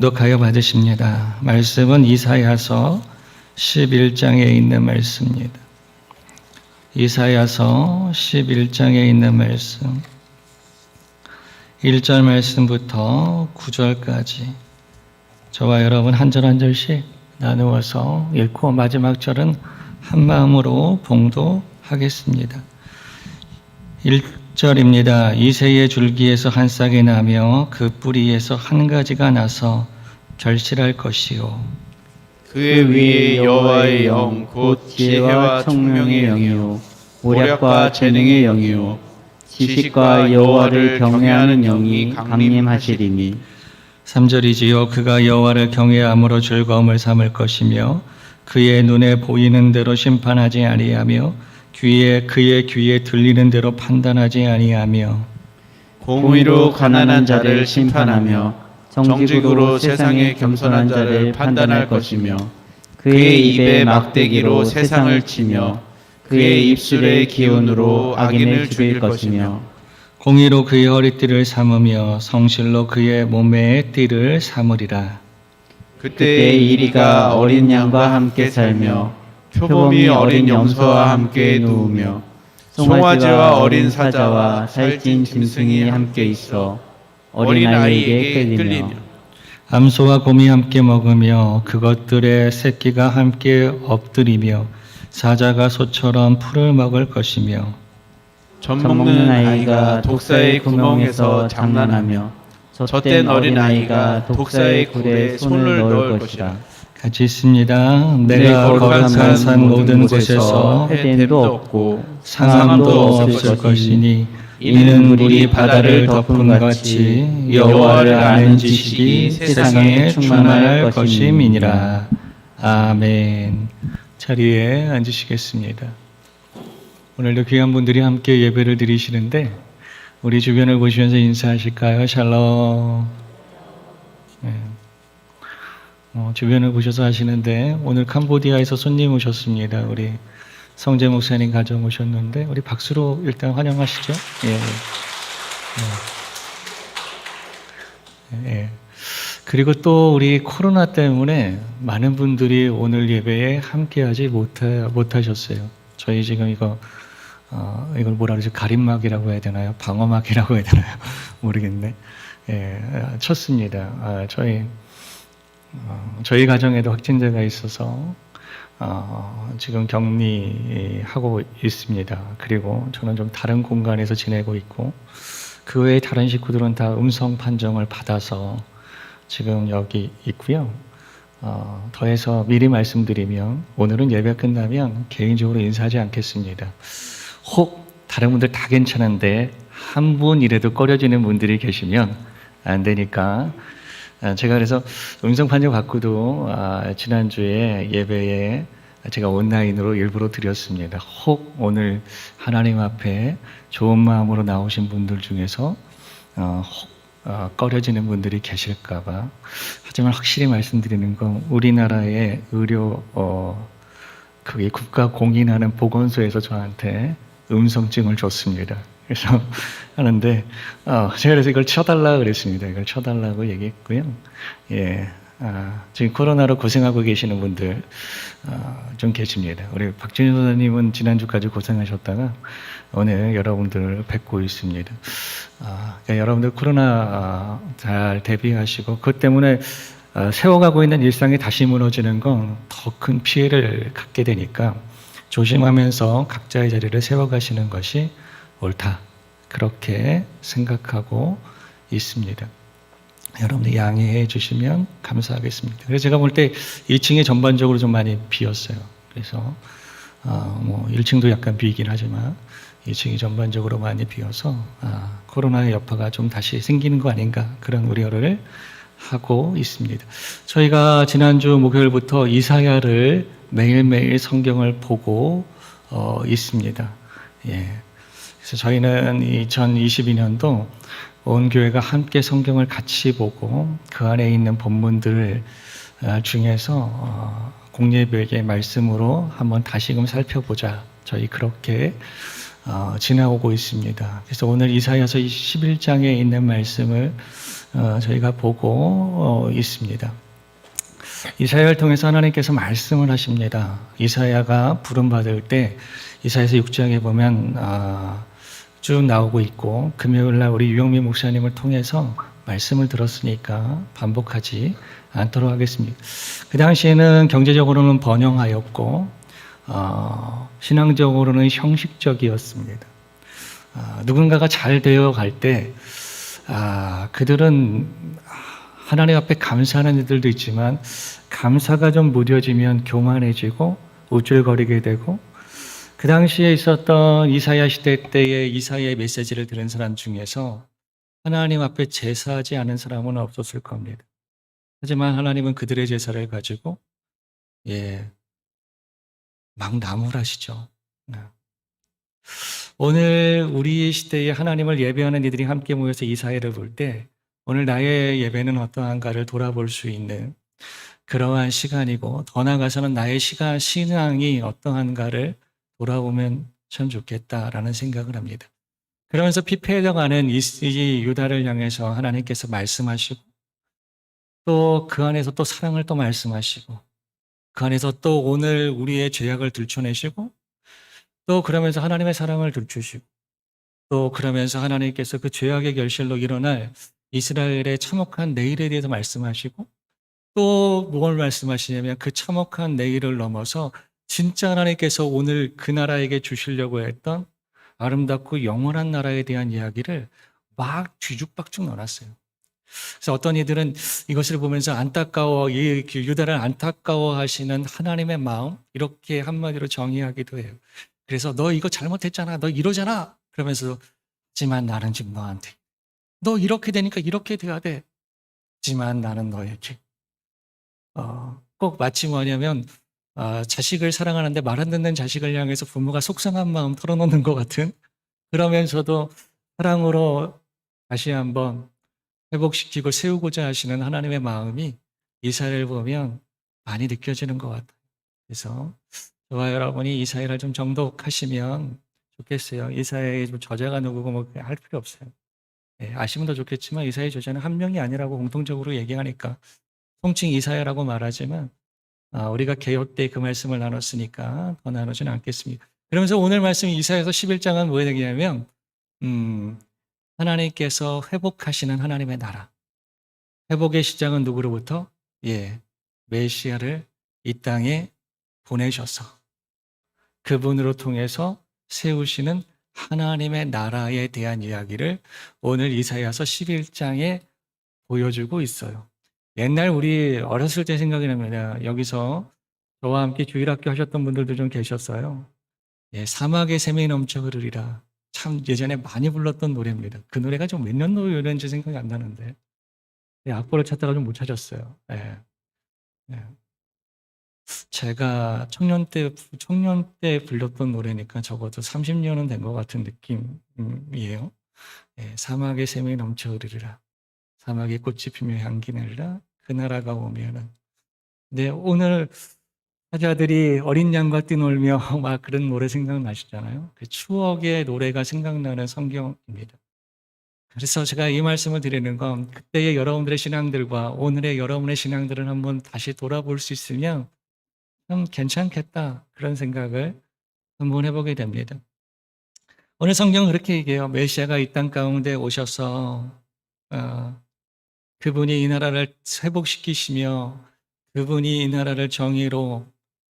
독하여 받으십니다. 말씀은 이사야서 11장에 있는 말씀입니다. 이사야서 11장에 있는 말씀 1절 말씀부터 9절까지 저와 여러분 한 절 한 절씩 나누어서 읽고 마지막 절은 한 마음으로 봉독하겠습니다. 1절입니다. 이새의 줄기에서 한 싹이 나며 그 뿌리에서 한 가지가 나서 결실할 것이요 그의 위에 여호와의 영 곧 지혜와 총명의 영이요 모략과 재능의 영이요 지식과 여호와를 경외하는 영이 강림하시리니 3절이지요. 그가 여호와를 경외함으로 즐거움을 삼을 것이며 그의 눈에 보이는 대로 심판하지 아니하며 그의 귀에 들리는 대로 판단하지 아니하며 공의로 가난한 자를 심판하며 정직으로 세상의 겸손한 자를 판단할 것이며 그의 입에 막대기로 세상을 치며 그의 입술의 기운으로 악인을 죽일 것이며 공의로 그의 허리띠를 삼으며 성실로 그의 몸의 띠를 삼으리라. 그때 이리가 어린 양과 함께 살며 표범이 어린 염소와 함께 누우며 송아지와 어린 사자와 살찐 짐승이 함께 있어 어린 아이에게 끌리며 암소와 곰이 함께 먹으며 그것들의 새끼가 함께 엎드리며 사자가 소처럼 풀을 먹을 것이며 젖먹는 아이가 독사의 구멍에서 장난하며 젖된 어린 아이가 독사의 굴에 손을 넣을 것이라. 같이 있습니다. 내가 거룩한 산 모든 곳에서 해됨도 없고 상함도 없을 것이니 이는 물이 바다를 덮은 같이 여호와를 아는 지식이 세상에 충만할 것임이니라. 아멘. 자리에 앉으시겠습니다. 오늘도 귀한 분들이 함께 예배를 드리시는데 우리 주변을 보시면서 인사하실까요? 샬롬. 네. 주변을 보셔서 하시는데 오늘 캄보디아에서 손님 오셨습니다. 우리 성재 목사님 가정 오셨는데 우리 박수로 일단 환영하시죠. 예. 예. 예. 그리고 또 우리 코로나 때문에 많은 분들이 오늘 예배에 함께하지 못하셨어요. 저희 지금 이걸 뭐라 그러죠? 가림막이라고 해야 되나요? 방어막이라고 해야 되나요? 모르겠네. 예, 쳤습니다. 저희 가정에도 확진자가 있어서 지금 격리하고 있습니다. 그리고 저는 좀 다른 공간에서 지내고 있고 그 외에 다른 식구들은 다 음성 판정을 받아서 지금 여기 있고요. 더해서 미리 말씀드리면 오늘은 예배 끝나면 개인적으로 인사하지 않겠습니다. 혹 다른 분들 다 괜찮은데 한 분이라도 꺼려지는 분들이 계시면 안 되니까 제가 그래서 음성 판정 받고도 지난주에 예배에 제가 온라인으로 일부러 드렸습니다. 혹 오늘 하나님 앞에 좋은 마음으로 나오신 분들 중에서 꺼려지는 분들이 계실까봐. 하지만 확실히 말씀드리는 건 우리나라의 의료 그게 국가 공인하는 보건소에서 저한테 음성증을 줬습니다. 그래서 하는데 제가 그래서 이걸 쳐달라 그랬습니다. 이걸 쳐달라고 얘기했고요. 예, 지금 코로나로 고생하고 계시는 분들 좀 계십니다. 우리 박준희 선생님은 지난주까지 고생하셨다가 오늘 여러분들 뵙고 있습니다. 그러니까 여러분들 코로나 잘 대비하시고 그것 때문에 세워가고 있는 일상이 다시 무너지는 건 더 큰 피해를 갖게 되니까 조심하면서 각자의 자리를 세워가시는 것이 옳다. 그렇게 생각하고 있습니다. 여러분들 양해해 주시면 감사하겠습니다. 그래서 제가 볼 때 2층이 전반적으로 좀 많이 비었어요. 그래서 1층도 약간 비이긴 하지만 2층이 전반적으로 많이 비어서 코로나의 여파가 좀 다시 생기는 거 아닌가 그런 우려를 하고 있습니다. 저희가 지난주 목요일부터 이사야를 매일매일 성경을 보고 있습니다. 예. 그래서 저희는 2022년도 온 교회가 함께 성경을 같이 보고 그 안에 있는 본문들 중에서 공예배의 말씀으로 한번 다시금 살펴보자. 저희 그렇게 지나오고 있습니다. 그래서 오늘 이사야서 11장에 있는 말씀을 저희가 보고 있습니다. 이사야를 통해서 하나님께서 말씀을 하십니다. 이사야가 부름받을 때 이사야서 6장에 보면 쭉 나오고 있고, 금요일날 우리 유영민 목사님을 통해서 말씀을 들었으니까 반복하지 않도록 하겠습니다. 그 당시에는 경제적으로는 번영하였고 신앙적으로는 형식적이었습니다. 누군가가 잘 되어 갈 때 그들은 하나님 앞에 감사하는 이들도 있지만 감사가 좀 무뎌지면 교만해지고 우쭐거리게 되고, 그 당시에 있었던 이사야 시대 때의 이사야의 메시지를 들은 사람 중에서 하나님 앞에 제사하지 않은 사람은 없었을 겁니다. 하지만 하나님은 그들의 제사를 가지고 막 나무라시죠. 오늘 우리 시대에 하나님을 예배하는 이들이 함께 모여서 이사야를 볼 때 오늘 나의 예배는 어떠한가를 돌아볼 수 있는 그러한 시간이고, 더 나아가서는 나의 신앙이 어떠한가를 돌아보면 참 좋겠다라는 생각을 합니다. 그러면서 피폐해져가는 이 유다를 향해서 하나님께서 말씀하시고, 또 그 안에서 또 사랑을 또 말씀하시고, 그 안에서 또 오늘 우리의 죄악을 들춰내시고, 또 그러면서 하나님의 사랑을 들추시고, 또 그러면서 하나님께서 그 죄악의 결실로 일어날 이스라엘의 참혹한 내일에 대해서 말씀하시고, 또 뭘 말씀하시냐면 그 참혹한 내일을 넘어서 진짜 하나님께서 오늘 그 나라에게 주시려고 했던 아름답고 영원한 나라에 대한 이야기를 막 뒤죽박죽 넣어놨어요. 그래서 어떤 이들은 이것을 보면서 유다를 안타까워하시는 하나님의 마음, 이렇게 한마디로 정의하기도 해요. 그래서 너 이거 잘못했잖아, 너 이러잖아, 그러면서 하지만 나는 지금 너한테 너 이렇게 되니까 이렇게 돼야 돼, 하지만 나는 너에게 꼭 마치 뭐냐면 자식을 사랑하는데 말 안 듣는 자식을 향해서 부모가 속상한 마음 털어놓는 것 같은, 그러면서도 사랑으로 다시 한번 회복시키고 세우고자 하시는 하나님의 마음이 이사야를 보면 많이 느껴지는 것 같아요. 그래서 저와 여러분이 이사야를 좀 정독하시면 좋겠어요. 이사야의 저자가 누구고 뭐 할 필요 없어요. 아시면 더 좋겠지만 이사야의 저자는 한 명이 아니라고 공통적으로 얘기하니까 통칭 이사야라고 말하지만 우리가 개요 때 그 말씀을 나눴으니까 더 나누지는 않겠습니다. 그러면서 오늘 말씀 이사야서 11장은 뭐에 얘기냐면 하나님께서 회복하시는 하나님의 나라. 회복의 시작은 누구로부터? 메시아를 이 땅에 보내셔서 그분으로 통해서 세우시는 하나님의 나라에 대한 이야기를 오늘 이사야서 11장에 보여주고 있어요. 옛날 우리 어렸을 때 생각이 납니다. 여기서 저와 함께 주일학교 하셨던 분들도 좀 계셨어요. 사막의 샘이 넘쳐 흐르리라. 참 예전에 많이 불렀던 노래입니다. 그 노래가 좀 몇 년도 노래인지 생각이 안 나는데 악보를 찾다가 좀 못 찾았어요. 제가 청년 때 불렀던 노래니까 적어도 30년은 된 것 같은 느낌이에요. 사막의 샘이 넘쳐 흐르리라. 사막에 꽃이 피며 향기 내리라. 그 나라가 오면은. 오늘 사자들이 어린 양과 뛰놀며 막 그런 노래 생각나시잖아요. 그 추억의 노래가 생각나는 성경입니다. 그래서 제가 이 말씀을 드리는 건 그때의 여러분들의 신앙들과 오늘의 여러분의 신앙들을 한번 다시 돌아볼 수 있으면 참 괜찮겠다, 그런 생각을 한번 해보게 됩니다. 오늘 성경은 그렇게 얘기해요. 메시아가 이 땅 가운데 오셔서 그분이 이 나라를 회복시키시며 그분이 이 나라를 정의로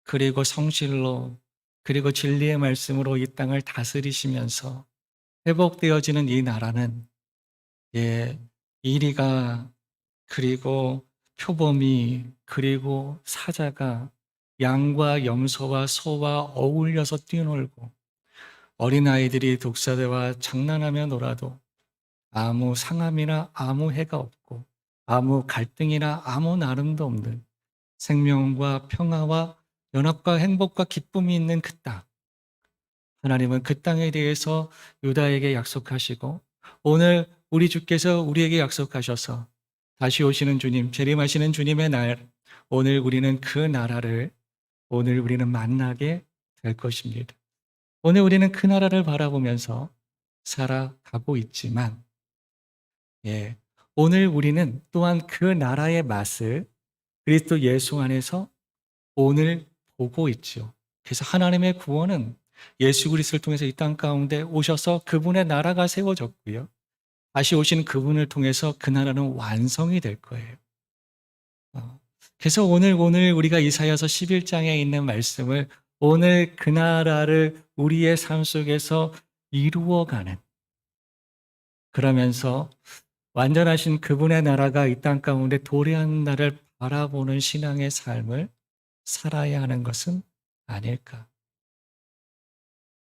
그리고 성실로 그리고 진리의 말씀으로 이 땅을 다스리시면서 회복되어지는 이 나라는 이리가 그리고 표범이 그리고 사자가 양과 염소와 소와 어울려서 뛰놀고 어린아이들이 독사대와 장난하며 놀아도 아무 상함이나 아무 해가 없고 아무 갈등이나 아무 나름도 없는 생명과 평화와 연합과 행복과 기쁨이 있는 그 땅. 하나님은 그 땅에 대해서 유다에게 약속하시고 오늘 우리 주께서 우리에게 약속하셔서 다시 오시는 주님, 재림하시는 주님의 날, 오늘 우리는 그 나라를 오늘 우리는 만나게 될 것입니다. 오늘 우리는 그 나라를 바라보면서 살아가고 있지만 오늘 우리는 또한 그 나라의 맛을 그리스도 예수 안에서 오늘 보고 있지요. 그래서 하나님의 구원은 예수 그리스도를 통해서 이 땅 가운데 오셔서 그분의 나라가 세워졌고요. 다시 오신 그분을 통해서 그 나라는 완성이 될 거예요. 그래서 오늘 우리가 이사야서 11장에 있는 말씀을 오늘 그 나라를 우리의 삶 속에서 이루어가는, 그러면서 완전하신 그분의 나라가 이 땅 가운데 도래하는 날을 바라보는 신앙의 삶을 살아야 하는 것은 아닐까.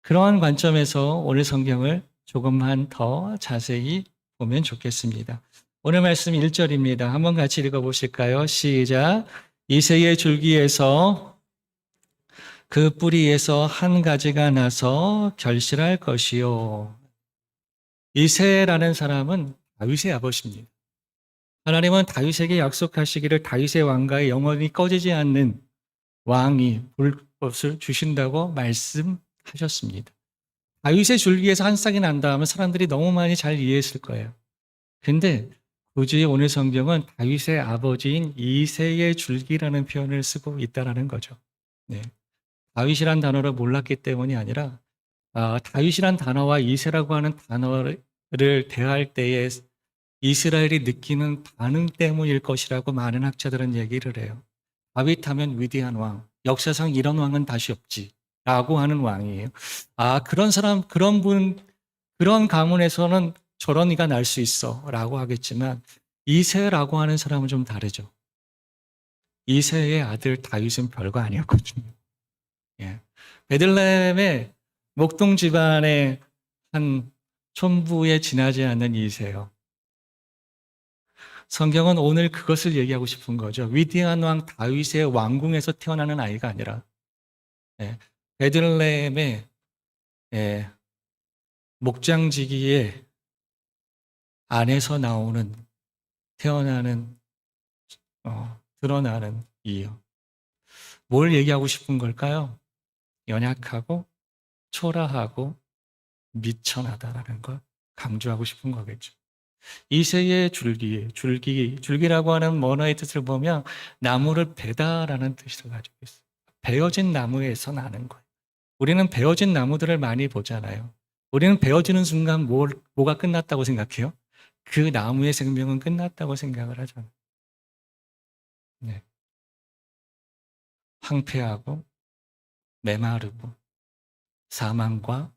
그러한 관점에서 오늘 성경을 조금만 더 자세히 보면 좋겠습니다. 오늘 말씀 1절입니다. 한번 같이 읽어보실까요? 시작. 이새의 줄기에서 그 뿌리에서 한 가지가 나서 결실할 것이요. 이새라는 사람은 다윗의 아버지입니다. 하나님은 다윗에게 약속하시기를 다윗의 왕가에 영원히 꺼지지 않는 왕이 불꽃을 주신다고 말씀하셨습니다. 다윗의 줄기에서 한 싹이 난다 하면 사람들이 너무 많이 잘 이해했을 거예요. 근데 굳이 오늘 성경은 다윗의 아버지인 이새의 줄기라는 표현을 쓰고 있다는 거죠. 네. 다윗이란 단어를 몰랐기 때문이 아니라 다윗이란 단어와 이새라고 하는 단어를 대할 때에 이스라엘이 느끼는 반응 때문일 것이라고 많은 학자들은 얘기를 해요. 다윗 하면 위대한 왕, 역사상 이런 왕은 다시 없지 라고 하는 왕이에요. 그런 사람, 그런 분, 그런 가문에서는 저런 이가 날 수 있어 라고 하겠지만 이새라고 하는 사람은 좀 다르죠. 이새의 아들 다윗은 별거 아니었거든요. 예. 베들레헴의 목동 집안의 한 촌부에 지나지 않는 이새요. 성경은 오늘 그것을 얘기하고 싶은 거죠. 위대한 왕 다윗의 왕궁에서 태어나는 아이가 아니라 베들레헴의 목장지기의 안에서 나오는 태어나는 드러나는 이요. 뭘 얘기하고 싶은 걸까요? 연약하고 초라하고 미천하다라는 걸 강조하고 싶은 거겠죠. 이새의 줄기라고 하는 원어의 뜻을 보면 나무를 베다라는 뜻을 가지고 있어요. 베어진 나무에서 나는 거예요. 우리는 베어진 나무들을 많이 보잖아요. 우리는 베어지는 순간 뭐가 끝났다고 생각해요? 그 나무의 생명은 끝났다고 생각을 하잖아요. 네. 황폐하고 메마르고 사망과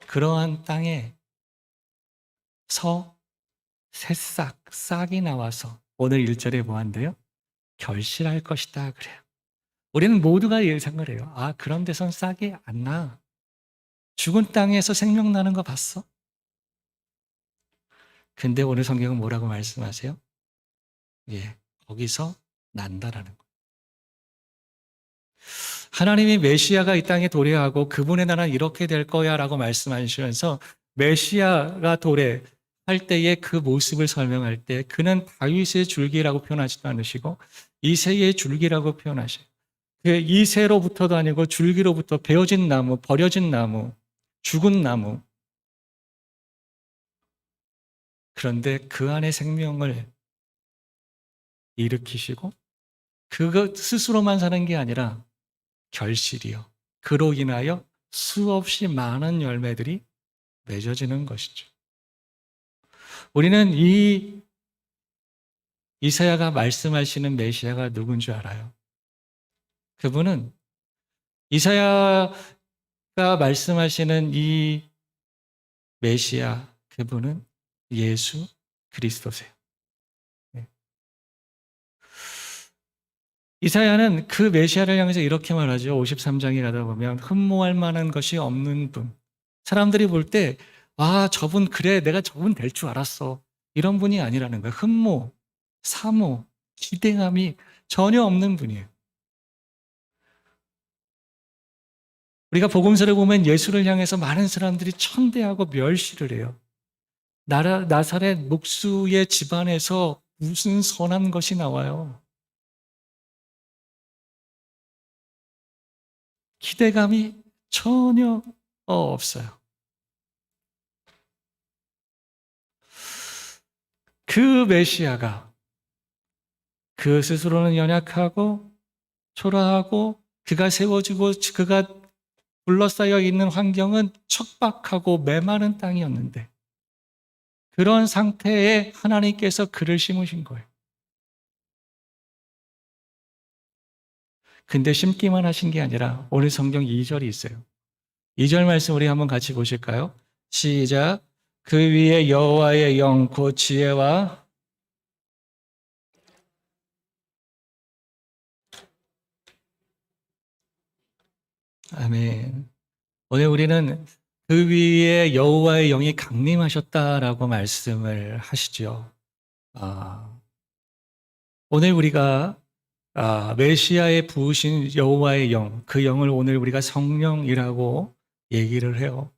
그러한 땅에 싹이 나와서 오늘 1절에 뭐 한대요? 결실할 것이다 그래요. 우리는 모두가 예상을 해요. 그런 데선 싹이 안 나. 죽은 땅에서 생명 나는 거 봤어? 근데 오늘 성경은 뭐라고 말씀하세요? 거기서 난다라는 거. 하나님이 메시아가 이 땅에 도래하고 그분의 나라는 이렇게 될 거야 라고 말씀하시면서 메시아가 도래할 때의 그 모습을 설명할 때 그는 다윗의 줄기라고 표현하지도 않으시고 이새의 줄기라고 표현하셔요. 그 이새로부터도 아니고 줄기로부터 베어진 나무, 버려진 나무, 죽은 나무. 그런데 그 안에 생명을 일으키시고 그것 스스로만 사는 게 아니라 결실이요. 그로 인하여 수없이 많은 열매들이 맺어지는 것이죠. 우리는 이 이사야가 말씀하시는 메시아가 누군 줄 알아요? 그분은 이사야가 말씀하시는 이 메시아, 그분은 예수 그리스도세요. 이사야는 그 메시아를 향해서 이렇게 말하죠. 53장에 가다 보면 흠모할 만한 것이 없는 분. 사람들이 볼 때 저분 그래 내가 저분 될 줄 알았어. 이런 분이 아니라는 거예요. 흠모, 사모, 기대감이 전혀 없는 분이에요. 우리가 복음서를 보면 예수를 향해서 많은 사람들이 천대하고 멸시를 해요. 나사렛 목수의 집안에서 무슨 선한 것이 나와요. 기대감이 전혀 없어요. 그 메시아가 그 스스로는 연약하고 초라하고 그가 세워지고 그가 둘러싸여 있는 환경은 척박하고 메마른 땅이었는데 그런 상태에 하나님께서 그를 심으신 거예요. 근데 심기만 하신 게 아니라 오늘 성경 2절이 있어요. 2절 말씀 우리 한번 같이 보실까요? 시작. 그 위에 여호와의 영 곧 지혜와 아멘. 오늘 우리는 그 위에 여호와의 영이 강림하셨다라고 말씀을 하시죠. 오늘 우리가 메시아에 부으신 여호와의 영, 그 영을 오늘 우리가 성령이라고 얘기를 해요.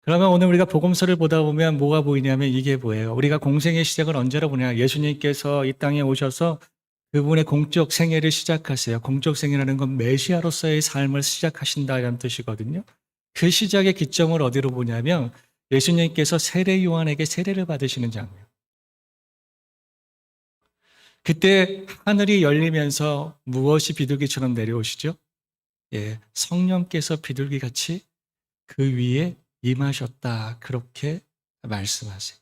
그러면 오늘 우리가 복음서를 보다 보면 뭐가 보이냐면 이게 뭐예요? 우리가 공생의 시작을 언제로 보냐? 예수님께서 이 땅에 오셔서 그분의 공적 생애를 시작하세요. 공적 생애라는 건 메시아로서의 삶을 시작하신다는 뜻이거든요. 그 시작의 기점을 어디로 보냐면 예수님께서 세례 요한에게 세례를 받으시는 장면. 그때 하늘이 열리면서 무엇이 비둘기처럼 내려오시죠? 예, 성령께서 비둘기같이 그 위에 임하셨다. 그렇게 말씀하세요.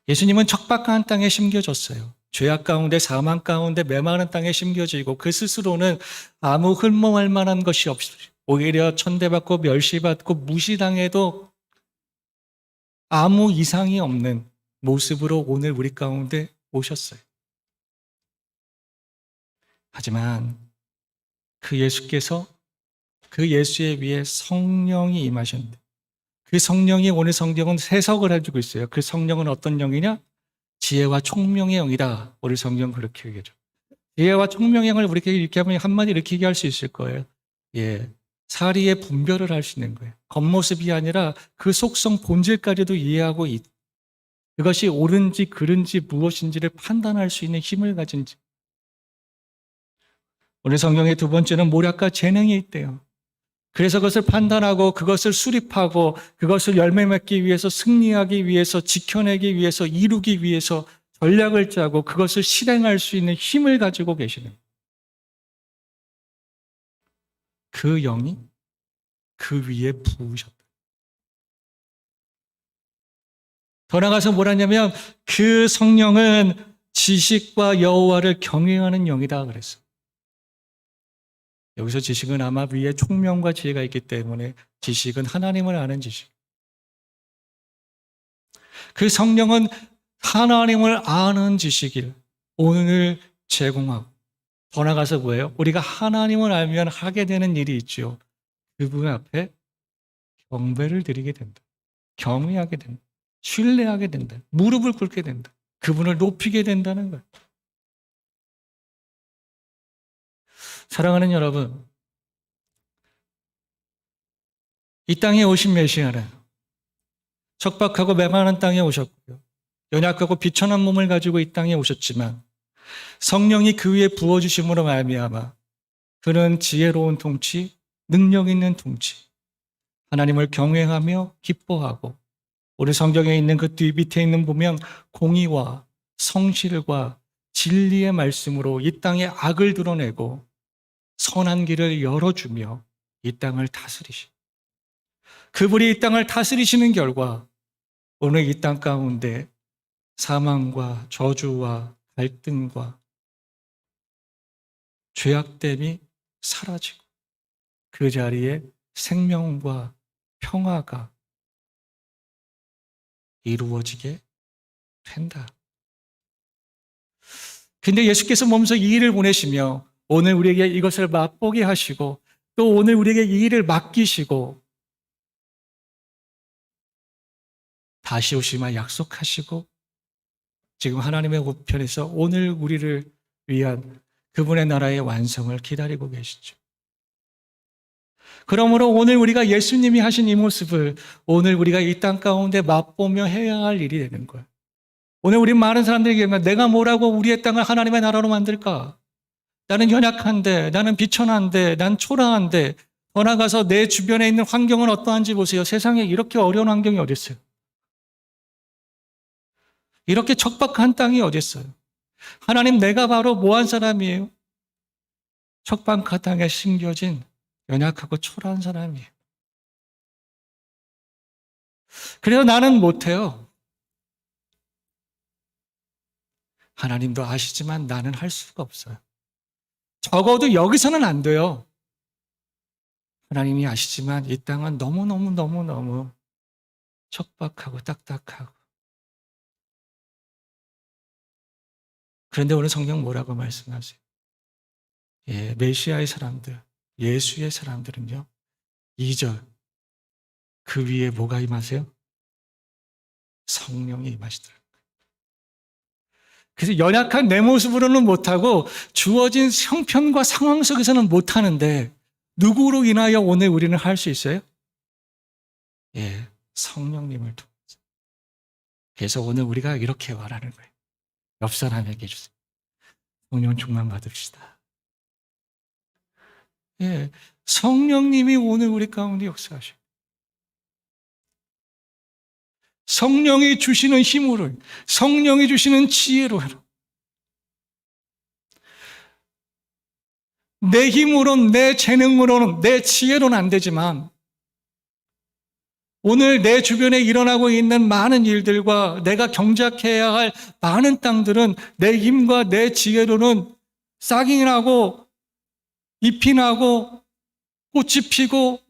예수님은 척박한 땅에 심겨졌어요. 죄악 가운데 사망 가운데 메마른 땅에 심겨지고 그 스스로는 아무 흠모할 만한 것이 없이 오히려 천대받고 멸시받고 무시당해도 아무 이상이 없는 모습으로 오늘 우리 가운데 오셨어요. 하지만 그 예수께서 그 예수의 위에 성령이 임하셨는데 그 성령이 오늘 성경은 해석을 해주고 있어요. 그 성령은 어떤 영이냐? 지혜와 총명의 영이다. 오늘 성경 그렇게 얘기하죠. 지혜와 총명의 영을 우리가 이렇게 하면 한마디 이렇게 얘기할 수 있을 거예요. 예, 사리의 분별을 할 수 있는 거예요. 겉모습이 아니라 그 속성 본질까지도 이해하고 그것이 옳은지 그른지 무엇인지를 판단할 수 있는 힘을 가진 지. 오늘 성경의 두 번째는 모략과 재능이 있대요. 그래서 그것을 판단하고 그것을 수립하고 그것을 열매 맺기 위해서 승리하기 위해서 지켜내기 위해서 이루기 위해서 전략을 짜고 그것을 실행할 수 있는 힘을 가지고 계시는 그 영이 그 위에 부으셨다. 더 나아가서 뭐라냐면 그 성령은 지식과 여호와를 경외하는 영이다 그랬어. 여기서 지식은 아마 위에 총명과 지혜가 있기 때문에 지식은 하나님을 아는 지식. 그 성령은 하나님을 아는 지식을 오늘 제공하고 더 나아가서 뭐예요? 우리가 하나님을 알면 하게 되는 일이 있죠. 그분 앞에 경배를 드리게 된다. 경외하게 된다. 신뢰하게 된다. 무릎을 꿇게 된다. 그분을 높이게 된다는 거예요. 사랑하는 여러분, 이 땅에 오신 메시아는 척박하고 메마른 땅에 오셨고요. 연약하고 비천한 몸을 가지고 이 땅에 오셨지만 성령이 그 위에 부어주심으로 말미암아 그는 지혜로운 통치, 능력 있는 통치, 하나님을 경외하며 기뻐하고 우리 성경에 있는 그 뒤 밑에 있는 보면 공의와 성실과 진리의 말씀으로 이 땅에 악을 드러내고 선한 길을 열어주며 이 땅을 다스리시. 그분이 이 땅을 다스리시는 결과 오늘 이 땅 가운데 사망과 저주와 갈등과 죄악됨이 사라지고 그 자리에 생명과 평화가 이루어지게 된다. 근데 예수께서 몸소 이 일을 보내시며 오늘 우리에게 이것을 맛보게 하시고 또 오늘 우리에게 이 일을 맡기시고 다시 오시마 약속하시고 지금 하나님의 우편에서 오늘 우리를 위한 그분의 나라의 완성을 기다리고 계시죠. 그러므로 오늘 우리가 예수님이 하신 이 모습을 오늘 우리가 이 땅 가운데 맛보며 해야 할 일이 되는 거예요. 오늘 우리 많은 사람들이 얘기하면 내가 뭐라고 우리의 땅을 하나님의 나라로 만들까? 나는 연약한데, 나는 비천한데, 난 초라한데 더 나아가서 내 주변에 있는 환경은 어떠한지 보세요. 세상에 이렇게 어려운 환경이 어디 있어요? 이렇게 척박한 땅이 어디 있어요? 하나님, 내가 바로 뭐한 사람이에요? 척박한 땅에 심겨진 연약하고 초라한 사람이에요. 그래서 나는 못해요. 하나님도 아시지만 나는 할 수가 없어요. 적어도 여기서는 안 돼요. 하나님이 아시지만 이 땅은 너무너무 척박하고 딱딱하고. 그런데 오늘 성경 뭐라고 말씀하세요? 예, 메시아의 사람들, 예수의 사람들은요, 2절, 그 위에 뭐가 임하세요? 성령이 임하시더라고요. 그래서 연약한 내 모습으로는 못하고 주어진 형편과 상황 속에서는 못하는데 누구로 인하여 오늘 우리는 할 수 있어요? 예, 성령님을 통해서. 그래서 오늘 우리가 이렇게 말하는 거예요. 옆 사람에게 주세요. 성령 충만 받읍시다. 예, 성령님이 오늘 우리 가운데 역사하셔요. 성령이 주시는 힘으로, 성령이 주시는 지혜로, 내 힘으로는, 내 재능으로는, 내 지혜로는 안 되지만 오늘 내 주변에 일어나고 있는 많은 일들과 내가 경작해야 할 많은 땅들은 내 힘과 내 지혜로는 싹이 나고 잎이 나고 꽃이 피고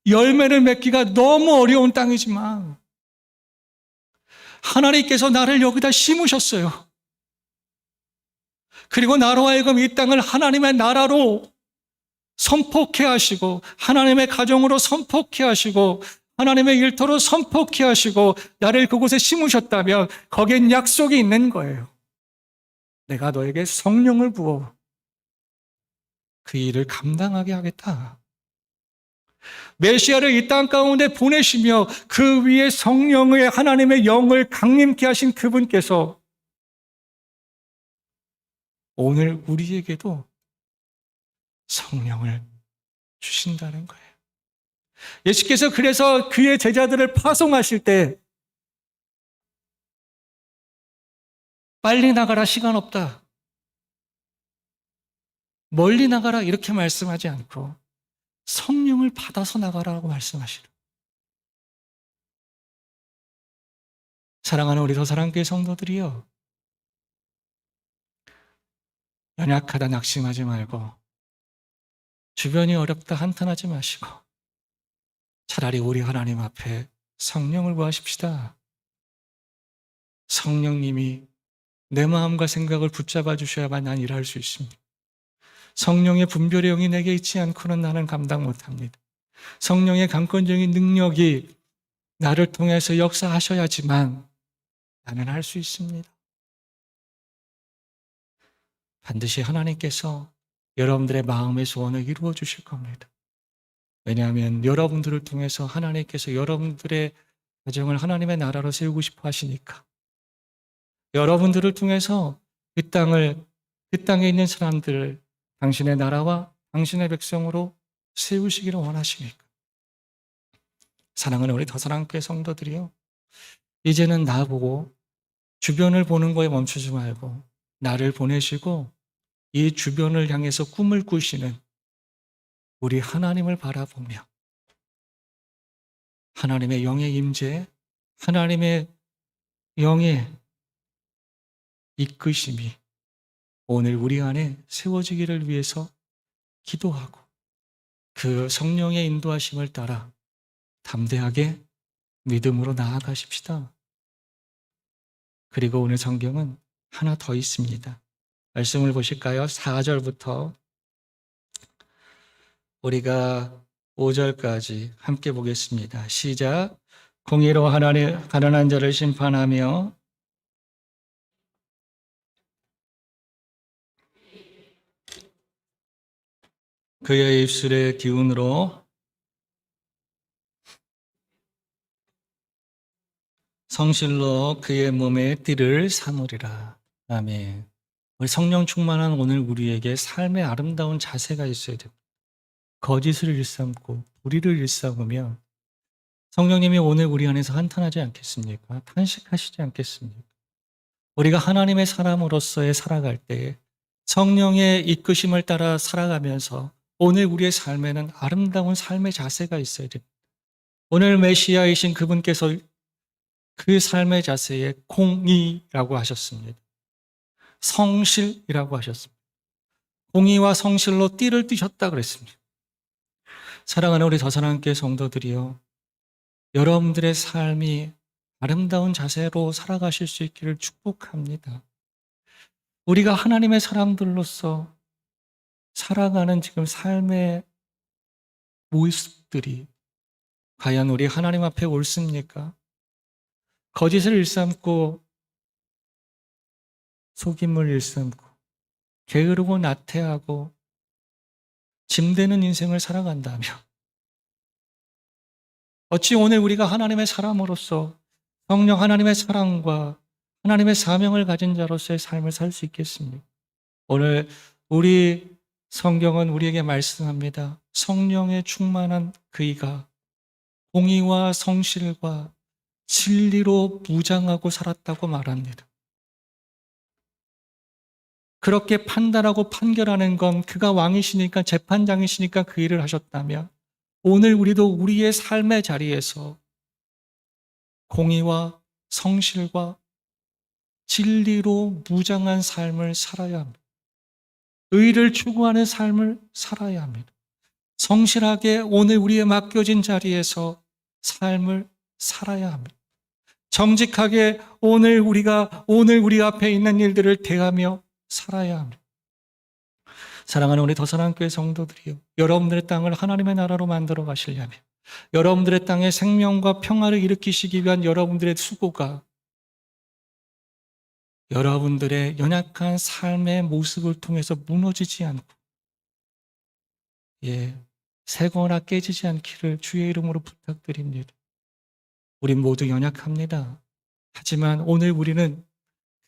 열매를 맺기가 너무 어려운 땅이지만 하나님께서 나를 여기다 심으셨어요. 그리고 나로 하여금 이 땅을 하나님의 나라로 선포케 하시고 하나님의 가정으로 선포케 하시고 하나님의 일터로 선포케 하시고 나를 그곳에 심으셨다면 거기엔 약속이 있는 거예요. 내가 너에게 성령을 부어 그 일을 감당하게 하겠다. 메시아를 이 땅 가운데 보내시며 그 위에 성령의 하나님의 영을 강림케 하신 그분께서 오늘 우리에게도 성령을 주신다는 거예요. 예수께서 그래서 그의 제자들을 파송하실 때 빨리 나가라, 시간 없다, 멀리 나가라 이렇게 말씀하지 않고 성령을 받아서 나가라고 말씀하시는. 사랑하는 우리 더사랑교회 성도들이요, 연약하다 낙심하지 말고 주변이 어렵다 한탄하지 마시고 차라리 우리 하나님 앞에 성령을 구하십시다. 성령님이 내 마음과 생각을 붙잡아 주셔야만 난 일할 수 있습니다. 성령의 분별의 영이 내게 있지 않고는 나는 감당 못합니다. 성령의 강권적인 능력이 나를 통해서 역사하셔야지만 나는 할 수 있습니다. 반드시 하나님께서 여러분들의 마음의 소원을 이루어 주실 겁니다. 왜냐하면 여러분들을 통해서 하나님께서 여러분들의 가정을 하나님의 나라로 세우고 싶어 하시니까, 여러분들을 통해서 그 땅에 있는 사람들을 당신의 나라와 당신의 백성으로 세우시기를 원하시니까. 사랑하는 우리 더사랑교회 성도들이요, 이제는 나보고 주변을 보는 거에 멈추지 말고 나를 보내시고 이 주변을 향해서 꿈을 꾸시는 우리 하나님을 바라보며 하나님의 영의 임재, 하나님의 영의 이끄심이 오늘 우리 안에 세워지기를 위해서 기도하고 그 성령의 인도하심을 따라 담대하게 믿음으로 나아가십시다. 그리고 오늘 성경은 하나 더 있습니다. 말씀을 보실까요? 4절부터 우리가 5절까지 함께 보겠습니다. 시작. 공의로 가난한 자를 심판하며 그의 입술의 기운으로 성실로 그의 몸에 띠를 삼으리라. 아멘. 우리 성령 충만한 오늘 우리에게 삶의 아름다운 자세가 있어야 됩니다. 거짓을 일삼고 불의를 일삼으며 성령님이 오늘 우리 안에서 한탄하지 않겠습니까? 탄식하시지 않겠습니까? 우리가 하나님의 사람으로서의 살아갈 때에 성령의 이끄심을 따라 살아가면서 오늘 우리의 삶에는 아름다운 삶의 자세가 있어야 됩니다. 오늘 메시아이신 그분께서 그 삶의 자세에 공의라고 하셨습니다. 성실이라고 하셨습니다. 공의와 성실로 띠를 띠셨다 그랬습니다. 사랑하는 우리 더사랑교회 성도들이요, 여러분들의 삶이 아름다운 자세로 살아가실 수 있기를 축복합니다. 우리가 하나님의 사람들로서 살아가는 지금 삶의 모습들이 과연 우리 하나님 앞에 옳습니까? 거짓을 일삼고 속임을 일삼고 게으르고 나태하고 짐되는 인생을 살아간다며 어찌 오늘 우리가 하나님의 사람으로서 성령 하나님의 사랑과 하나님의 사명을 가진 자로서의 삶을 살 수 있겠습니까? 오늘 우리 성경은 우리에게 말씀합니다. 성령에 충만한 그이가 공의와 성실과 진리로 무장하고 살았다고 말합니다. 그렇게 판단하고 판결하는 건 그가 왕이시니까 재판장이시니까 그 일을 하셨다면 오늘 우리도 우리의 삶의 자리에서 공의와 성실과 진리로 무장한 삶을 살아야 합니다. 의를 추구하는 삶을 살아야 합니다. 성실하게 오늘 우리의 맡겨진 자리에서 삶을 살아야 합니다. 정직하게 오늘 우리 앞에 있는 일들을 대하며 살아야 합니다. 사랑하는 우리 더사랑교회 성도들이요, 여러분들의 땅을 하나님의 나라로 만들어 가시려면 여러분들의 땅에 생명과 평화를 일으키시기 위한 여러분들의 수고가 여러분들의 연약한 삶의 모습을 통해서 무너지지 않고 새거나 깨지지 않기를 주의 이름으로 부탁드립니다. 우린 모두 연약합니다. 하지만 오늘 우리는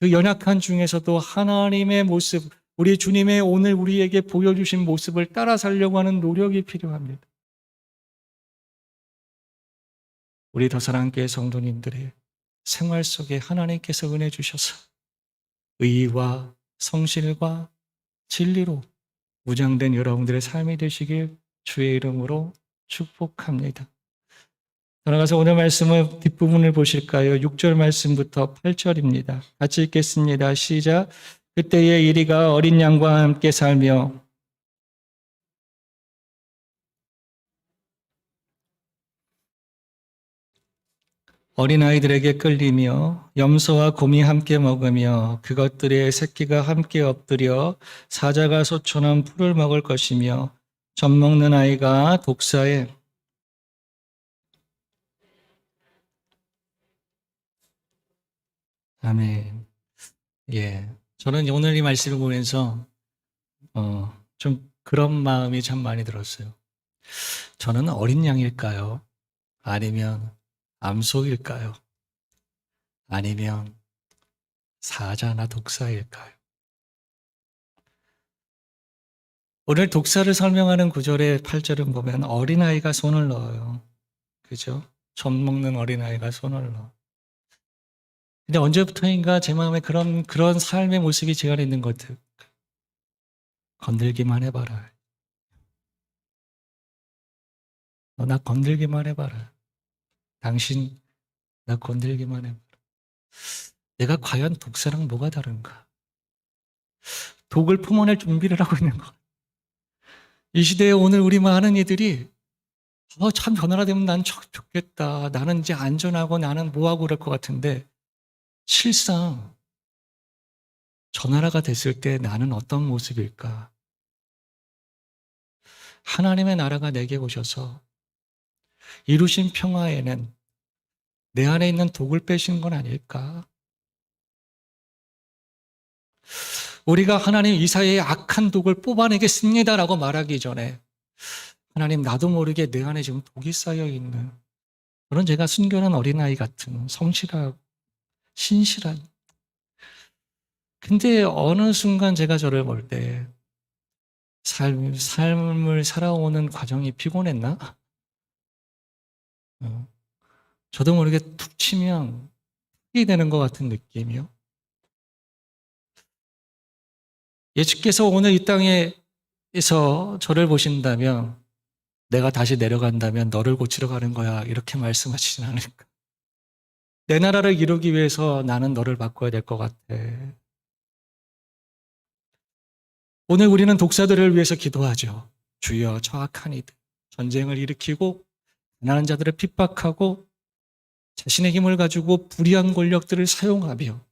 그 연약한 중에서도 하나님의 모습, 우리 주님의 오늘 우리에게 보여주신 모습을 따라 살려고 하는 노력이 필요합니다. 우리 더사랑교회 성도님들의 생활 속에 하나님께서 은혜 주셔서 의와 성실과 진리로 무장된 여러분들의 삶이 되시길 주의 이름으로 축복합니다. 돌아가서 오늘 말씀의 뒷부분을 보실까요? 6절 말씀부터 8절입니다. 같이 읽겠습니다. 시작. 그때의 이리가 어린 양과 함께 살며 어린아이들에게 끌리며 염소와 곰이 함께 먹으며 그것들의 새끼가 함께 엎드려 사자가 소처럼 풀을 먹을 것이며 젖 먹는 아이가 독사에 아멘. 저는 오늘 이 말씀을 보면서 좀 그런 마음이 참 많이 들었어요. 저는 어린 양일까요? 아니면 암소일까요? 아니면 사자나 독사일까요? 오늘 독사를 설명하는 구절의 8절은 보면 어린아이가 손을 넣어요. 그죠? 젖 먹는 어린아이가 손을 넣어. 근데 언제부터인가 제 마음에 그런 삶의 모습이 제가 있는 것 같아요. 건들기만 해봐라. 너 나 건들기만 해봐라. 당신 나 건들기만 해봐라. 내가 과연 독사랑 뭐가 다른가? 독을 품어낼 준비를 하고 있는 것. 이 시대에 오늘 우리 많은 이들이 참 변화되면 난 좋겠다. 나는 이제 안전하고 나는 뭐하고 그럴 것 같은데 실상 전화라가 됐을 때 나는 어떤 모습일까? 하나님의 나라가 내게 오셔서 이루신 평화에는 내 안에 있는 독을 빼신 건 아닐까? 우리가 하나님 이 사회의 악한 독을 뽑아내겠습니다라고 말하기 전에 하나님 나도 모르게 내 안에 지금 독이 쌓여있는 그런 제가 순결한 어린아이 같은 성실하고 신실한 근데 어느 순간 제가 저를 볼 때 삶을 살아오는 과정이 피곤했나? 저도 모르게 툭 치면 툭이 되는 것 같은 느낌이요. 예수께서 오늘 이 땅에서 저를 보신다면 내가 다시 내려간다면 너를 고치러 가는 거야 이렇게 말씀하시진 않을까. 내 나라를 이루기 위해서 나는 너를 바꿔야 될 것 같아. 오늘 우리는 독사들을 위해서 기도하죠. 주여 저 악한 이들, 전쟁을 일으키고 가난한 자들을 핍박하고 자신의 힘을 가지고 불의한 권력들을 사용하며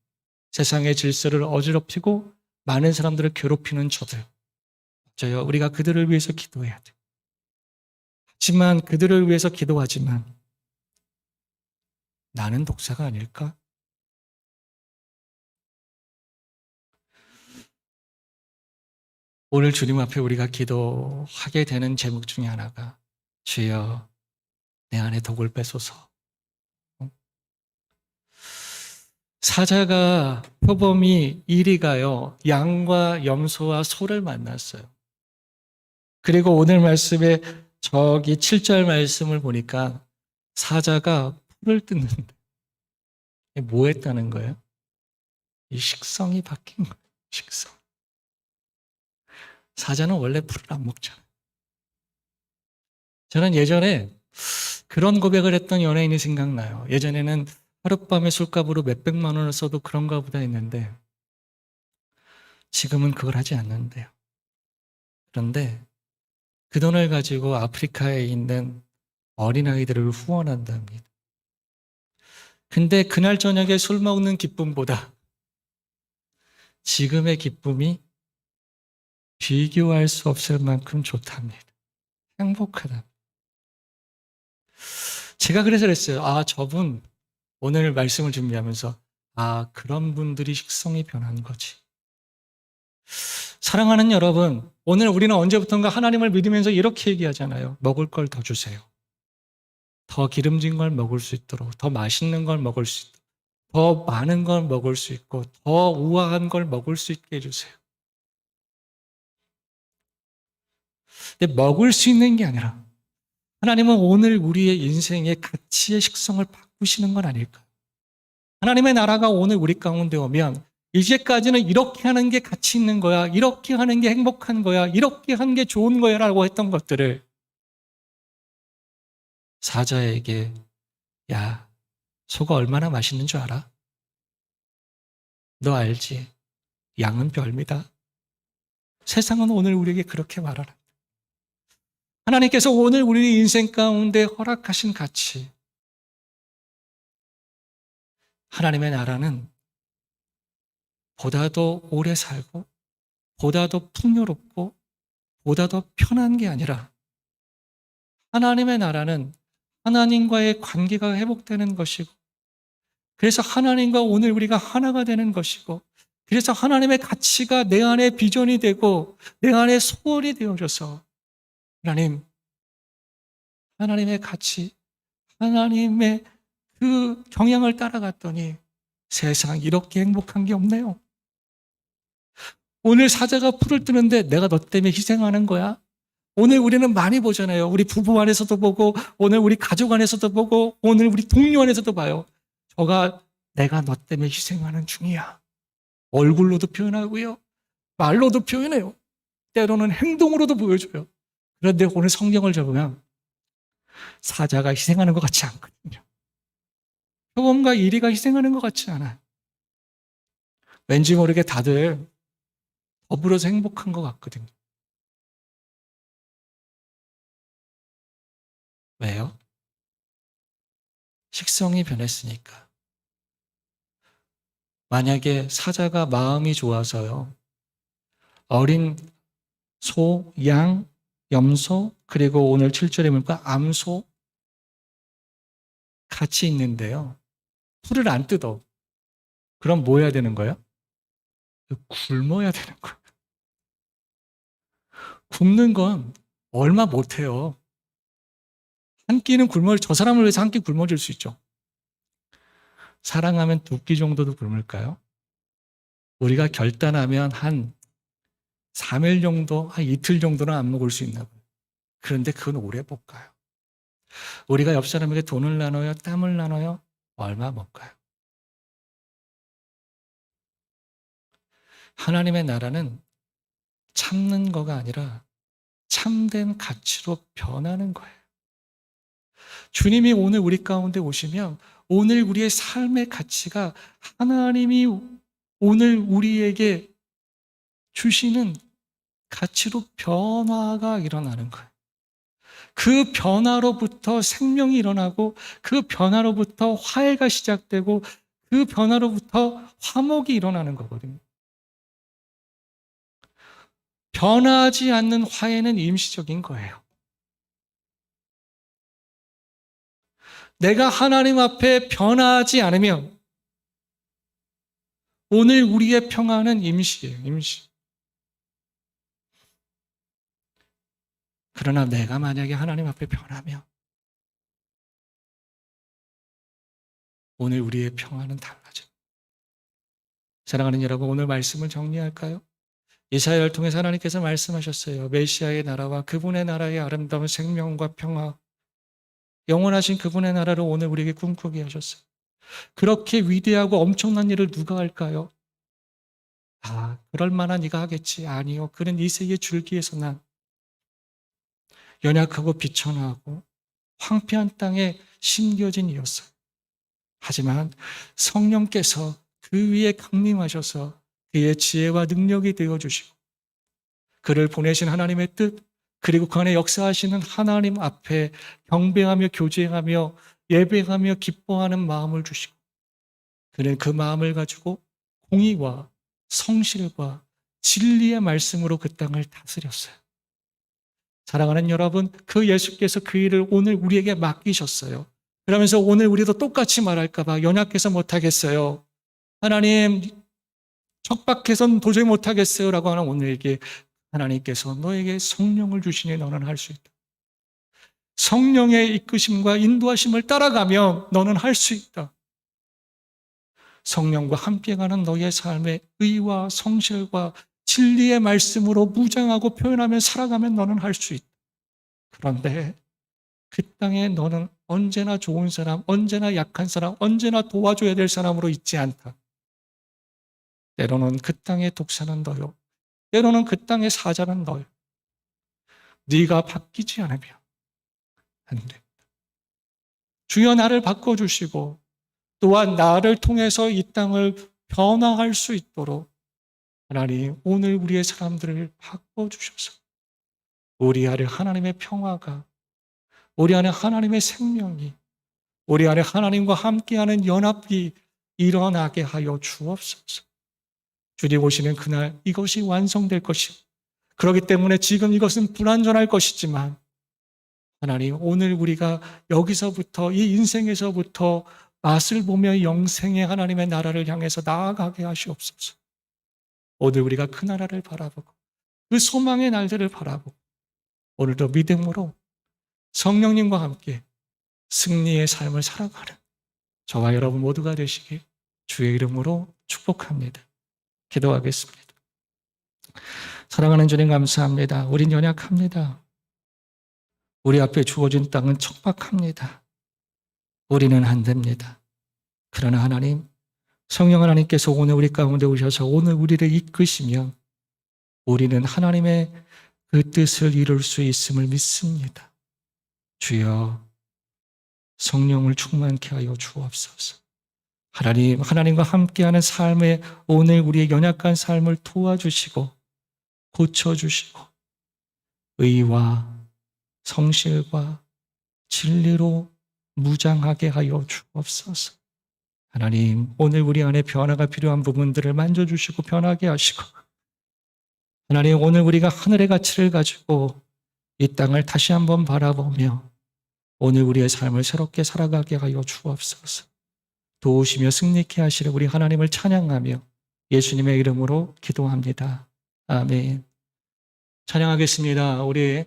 세상의 질서를 어지럽히고 많은 사람들을 괴롭히는 저들. 저요 우리가 그들을 위해서 기도해야 돼. 하지만 그들을 위해서 기도하지만 나는 독사가 아닐까? 오늘 주님 앞에 우리가 기도하게 되는 제목 중에 하나가 주여 내 안에 독을 빼소서. 사자가 표범이 이리가요 양과 염소와 소를 만났어요. 그리고 오늘 말씀에 저기 7절 말씀을 보니까 사자가 풀을 뜯는데 뭐 했다는 거예요? 이 식성이 바뀐 거예요. 식성. 사자는 원래 풀을 안 먹잖아요. 저는 예전에 그런 고백을 했던 연예인이 생각나요. 예전에는 하룻밤에 술값으로 몇백만 원을 써도 그런가 보다 했는데 지금은 그걸 하지 않는데요. 그런데 그 돈을 가지고 아프리카에 있는 어린아이들을 후원한답니다. 근데 그날 저녁에 술 먹는 기쁨보다 지금의 기쁨이 비교할 수 없을 만큼 좋답니다. 행복하다. 제가 그래서 그랬어요. 저분 오늘 말씀을 준비하면서 그런 분들이 식성이 변한 거지. 사랑하는 여러분, 오늘 우리는 언제부턴가 하나님을 믿으면서 이렇게 얘기하잖아요. 먹을 걸 더 주세요. 더 기름진 걸 먹을 수 있도록, 더 맛있는 걸 먹을 수 있도록, 더 많은 걸 먹을 수 있고, 더 우아한 걸 먹을 수 있게 해주세요. 근데 먹을 수 있는 게 아니라 하나님은 오늘 우리의 인생의 가치의 식성을 바꾸시는 건 아닐까? 하나님의 나라가 오늘 우리 가운데 오면 이제까지는 이렇게 하는 게 가치 있는 거야, 이렇게 하는 게 행복한 거야, 이렇게 하는 게 좋은 거야 라고 했던 것들을 사자에게 야, 소가 얼마나 맛있는 줄 알아? 너 알지? 양은 별미다. 세상은 오늘 우리에게 그렇게 말하라. 하나님께서 오늘 우리 인생 가운데 허락하신 가치, 하나님의 나라는 보다 더 오래 살고 보다 더 풍요롭고 보다 더 편한 게 아니라 하나님의 나라는 하나님과의 관계가 회복되는 것이고 그래서 하나님과 오늘 우리가 하나가 되는 것이고 그래서 하나님의 가치가 내 안에 비전이 되고 내 안에 소원이 되어져서 하나님의 가치, 하나님의 그 경향을 따라갔더니 세상 이렇게 행복한 게 없네요. 오늘 사자가 풀을 뜨는데 내가 너 때문에 희생하는 거야? 오늘 우리는 많이 보잖아요. 우리 부부 안에서도 보고 오늘 우리 가족 안에서도 보고 오늘 우리 동료 안에서도 봐요. 내가 너 때문에 희생하는 중이야. 얼굴로도 표현하고요. 말로도 표현해요. 때로는 행동으로도 보여줘요. 그런데 오늘 성경을 접으면 사자가 희생하는 것 같지 않거든요. 표범과 이리가 희생하는 것 같지 않아요. 왠지 모르게 다들 더불어서 행복한 것 같거든요. 왜요? 식성이 변했으니까. 만약에 사자가 마음이 좋아서요. 어린 소, 양, 염소, 그리고 오늘 7절에 보니까 암소 같이 있는데요. 풀을 안 뜯어. 그럼 뭐 해야 되는 거예요? 굶어야 되는 거예요. 굶는 건 얼마 못해요. 한 끼는 저 사람을 위해서 한 끼 굶어줄 수 있죠. 사랑하면 2끼 정도도 굶을까요? 우리가 결단하면 한 3일 정도, 한 이틀 정도는 안 먹을 수 있나 봐요. 그런데 그건 오래 못 가요. 우리가 옆 사람에게 돈을 나눠요? 땀을 나눠요? 얼마 못 가요. 하나님의 나라는 참는 거가 아니라 참된 가치로 변하는 거예요. 주님이 오늘 우리 가운데 오시면 오늘 우리의 삶의 가치가 하나님이 오늘 우리에게 주시는 가치로 변화가 일어나는 거예요. 그 변화로부터 생명이 일어나고 그 변화로부터 화해가 시작되고 그 변화로부터 화목이 일어나는 거거든요. 변하지 않는 화해는 임시적인 거예요. 내가 하나님 앞에 변하지 않으면 오늘 우리의 평화는 임시예요. 임시. 그러나 내가 만약에 하나님 앞에 변하면 오늘 우리의 평화는 달라져요. 사랑하는 여러분, 오늘 말씀을 정리할까요? 이사야를 통해서 하나님께서 말씀하셨어요. 메시아의 나라와 그분의 나라의 아름다운 생명과 평화, 영원하신 그분의 나라를 오늘 우리에게 꿈꾸게 하셨어요. 그렇게 위대하고 엄청난 일을 누가 할까요? 그럴 만한 이가 하겠지. 아니요. 그는 이 세계 줄기에서 난 연약하고 비천하고 황폐한 땅에 심겨진 이였어요. 하지만 성령께서 그 위에 강림하셔서 그의 지혜와 능력이 되어주시고 그를 보내신 하나님의 뜻, 그리고 그 안에 역사하시는 하나님 앞에 경배하며 교제하며 예배하며 기뻐하는 마음을 주시고 그는 그 마음을 가지고 공의와 성실과 진리의 말씀으로 그 땅을 다스렸어요. 사랑하는 여러분, 그 예수께서 그 일을 오늘 우리에게 맡기셨어요. 그러면서 오늘 우리도 똑같이 말할까 봐 연약해서 못하겠어요. 하나님, 척박해서는 도저히 못하겠어요 라고 하는 오늘에게 하나님께서 너에게 성령을 주시니 너는 할 수 있다. 성령의 이끄심과 인도하심을 따라가면 너는 할 수 있다. 성령과 함께 가는 너의 삶의 의와 성실과 진리의 말씀으로 무장하고 표현하며 살아가면 너는 할 수 있다. 그런데 그 땅에 너는 언제나 좋은 사람, 언제나 약한 사람, 언제나 도와줘야 될 사람으로 있지 않다. 때로는 그 땅의 독사는 너요. 때로는 그 땅의 사자는 너요. 네가 바뀌지 않으면 안 됩니다. 주여 나를 바꿔주시고 또한 나를 통해서 이 땅을 변화할 수 있도록 하나님 오늘 우리의 사람들을 바꿔주셔서 우리 안에 하나님의 평화가, 우리 안에 하나님의 생명이, 우리 안에 하나님과 함께하는 연합이 일어나게 하여 주옵소서. 주님 오시는 그날 이것이 완성될 것이고 그렇기 때문에 지금 이것은 불완전할 것이지만 하나님 오늘 우리가 여기서부터 이 인생에서부터 맛을 보며 영생의 하나님의 나라를 향해서 나아가게 하시옵소서. 오늘 우리가 그 나라를 바라보고 그 소망의 날들을 바라보고 오늘도 믿음으로 성령님과 함께 승리의 삶을 살아가는 저와 여러분 모두가 되시길 주의 이름으로 축복합니다. 기도하겠습니다. 사랑하는 주님 감사합니다. 우린 연약합니다. 우리 앞에 주어진 땅은 척박합니다. 우리는 안 됩니다. 그러나 하나님, 성령 하나님께서 오늘 우리 가운데 오셔서 오늘 우리를 이끄시면 우리는 하나님의 그 뜻을 이룰 수 있음을 믿습니다. 주여, 성령을 충만케 하여 주옵소서. 하나님, 하나님과 함께하는 삶에 오늘 우리의 연약한 삶을 도와주시고 고쳐주시고 의와 성실과 진리로 무장하게 하여 주옵소서. 하나님, 오늘 우리 안에 변화가 필요한 부분들을 만져주시고 변하게 하시고 하나님, 오늘 우리가 하늘의 가치를 가지고 이 땅을 다시 한번 바라보며 오늘 우리의 삶을 새롭게 살아가게 하여 주옵소서. 도우시며 승리케 하시는 우리 하나님을 찬양하며 예수님의 이름으로 기도합니다. 아멘. 찬양하겠습니다. 우리